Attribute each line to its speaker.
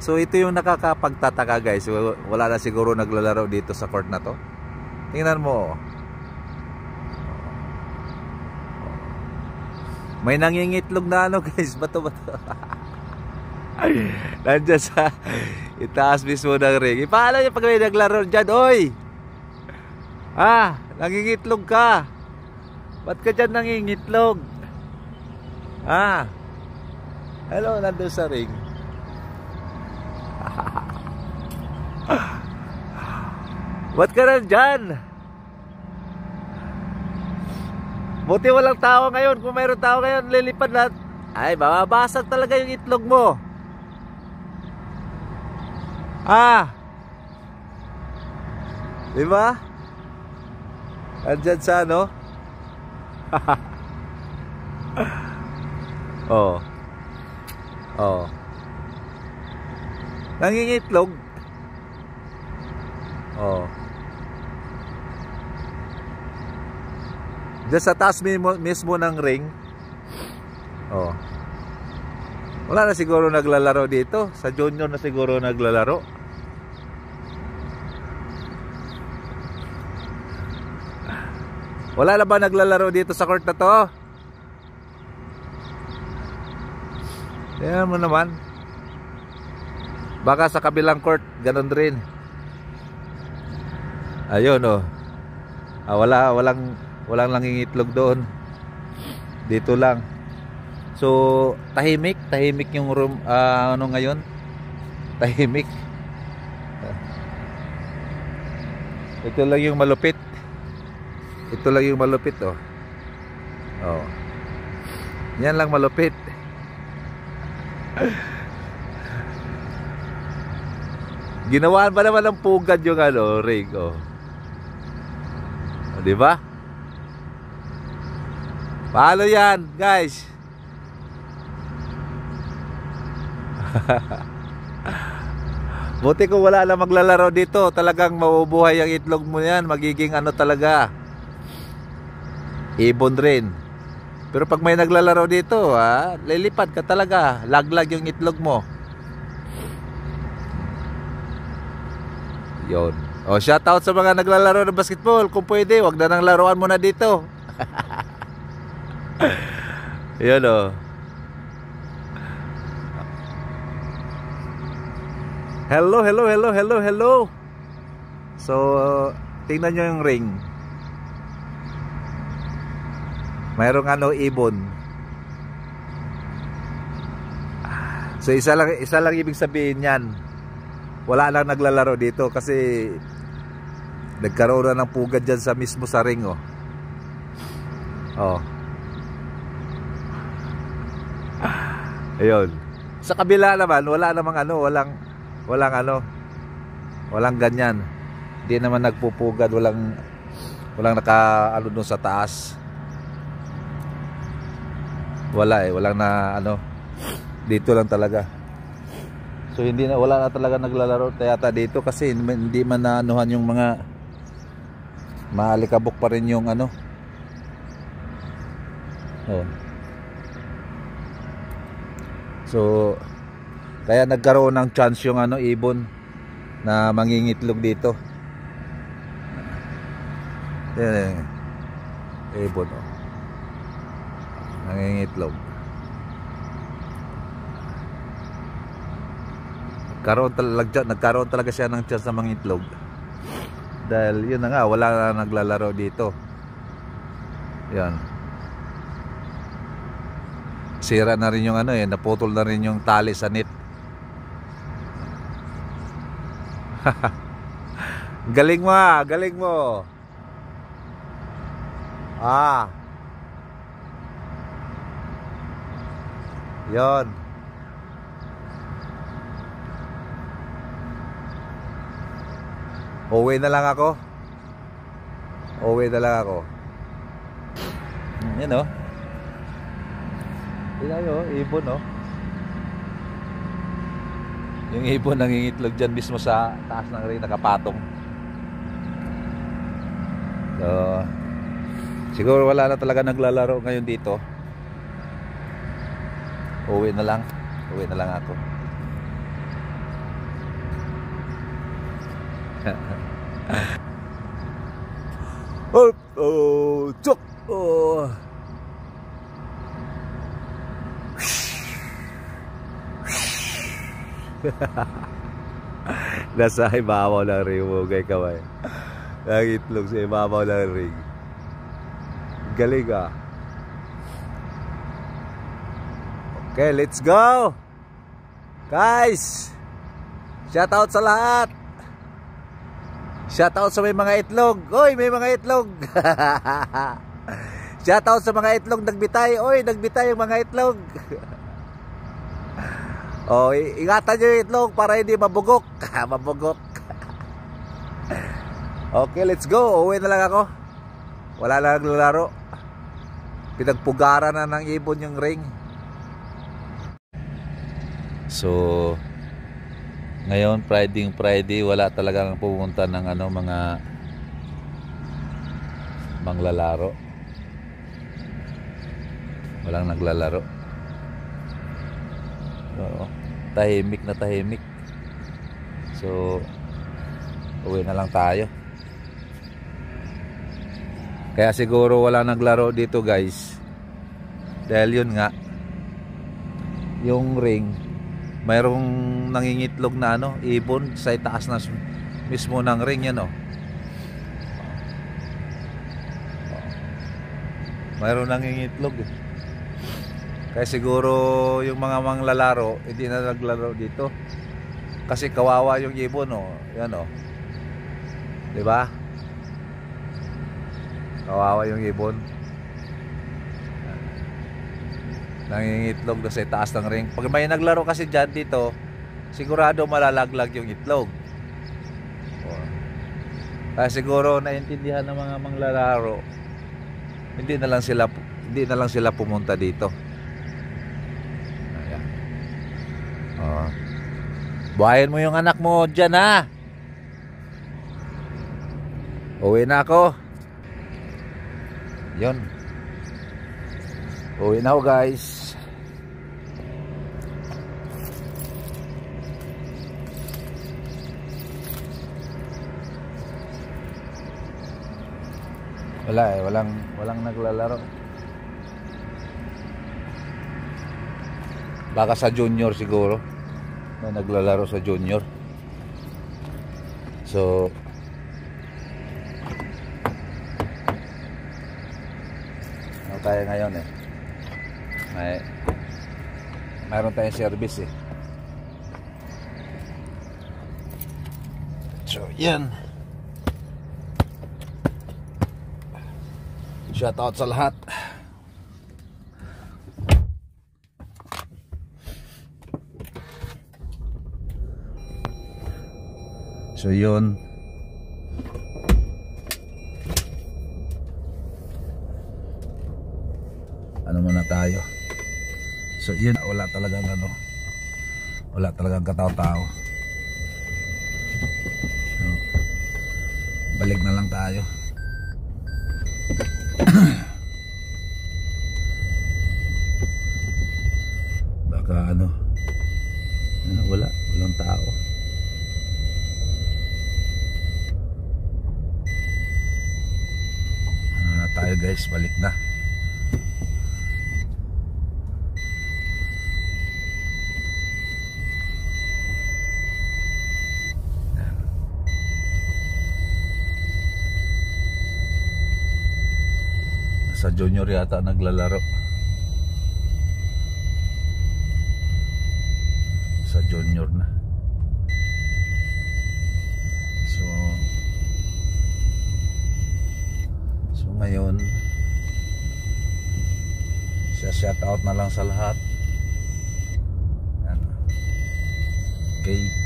Speaker 1: So ito yung nakakapagtataka guys. Wala na siguro naglalaro dito sa court na to. Tingnan mo. May nangingitlog na ano guys. Bato. Nandiyan sa itaas mismo ng ring. Paano yung pag may naglaro dyan? Oy! Nangingitlog ka. Ba't ka dyan nangingitlog? Hello, nandun sa ring. Ba't ka na dyan? Buti walang tao ngayon. Kung mayroon tao ngayon, lilipad lahat. Ay, mababasag talaga yung itlog mo. Diba? Andyan sa ano? Nangingitlog. Diyan sa taas mismo ng ring. Wala na siguro naglalaro dito. Sa junior na siguro naglalaro. Wala na ba naglalaro dito sa court na to? Tingnan mo naman. Baka sa kabilang court ganun rin. Ayun walang nangingitlog doon. Dito lang. So tahimik yung room ngayon. Tahimik. Ito lang yung malupit. Yan lang malupit. Ginawaan ba naman ng pugad yung ring, di ba? Paano yan, guys? Buti kung wala lang maglalaro dito, talagang mabubuhay ang itlog mo yan. Magiging talaga, ibon rin. Pero pag may naglalaro dito, lilipad ka talaga. Laglag yung itlog mo. Yun. Shoutout sa mga naglalaro ng basketball. Kung pwede, wag na nang laruan mo na dito. Yun Hello. So, tingnan nyo yung ring. Mayroong ibon. So isa lang ibig sabihin yan. Wala lang naglalaro dito kasi nagkaroon na ng pugad dyan sa mismo sa ring. Ayun. Sa kabila naman wala namang walang ganyan. Hindi naman nagpupugad, walang doon sa taas. Walang dito lang talaga. So wala na talaga naglalaro yata dito kasi hindi man naanuhan yung mga maalikabok pa rin yung So kaya nagkaroon ng chance yung ibon na mangingitlog dito. Yan, ibon nangingitlog. Nagkaroon talaga siya ng chance na mangitlog. Dahil yun na nga, wala na naglalaro dito. Yan. Sira na rin yung naputol na rin yung tali sa net. Galing mo. Yon. Uwi na lang ako. Yan ibon Yung ibon nangingitlog dyan mismo sa taas ng ring, nakapatong. So siguro wala na talaga naglalaro ngayon dito. Uwi na lang ako. Oh, oh, chok. Oh. Nasa ibabaw ng ring mo, kay kamay. Nangitlog sa ibabaw ng ring. Galing ah. Okay, let's go. Guys, shout out sa lahat. Shout out sa may mga itlog. Oy, may mga itlog. Shout out sa mga itlog nagbitay. Oy, nagbitay yung mga itlog. Oh, ingatan nyo yung itlog para hindi mabugok. Mabugok. Okay, let's go. Uwi na lang ako. Wala lang naglalaro. Pinagpugara na ng ibon yung ring. So, ngayon Friday, wala talagang pumunta ng mga manglalaro. Walang naglalaro. So, tahimik na tahimik. So, uwi na lang tayo. Kaya siguro wala naglaro dito, guys. Dahil yun nga, yung ring, mayroong nangingitlog na ibon sa itaas na mismo ng ring yan, oh. Mayroong nangingitlog eh. Kaya siguro yung mga manglalaro hindi na naglaro dito. Kasi kawawa yung ibon, oh. Yan, oh. 'Di ba? Kawawa yung ibon. Nangingitlog na sa itaas ng ring. Pag may naglaro kasi dyan dito, sigurado malalaglag yung itlog. Oh. Kaya siguro naintindihan ng mga manglalaro, hindi na lang sila pumunta dito. Ayan. Oh. Buhayin mo yung anak mo dyan, ha. Uwi na ako. Yun. Uwi na ako, guys. Wala eh, walang naglalaro. Baka sa junior siguro. May naglalaro sa junior. So, ano tayo ngayon eh? Mayroon tayong service eh. So, yan. Shout out sa lahat. So yun. Ano muna tayo. So yun, wala talagang katao-tao. So, balik na lang tayo. Baka walang tao. Tayo, guys, balik na. Sa junior yata naglalaro. Sa junior na. So ngayon, shout out na lang sa lahat. Yan. Okay.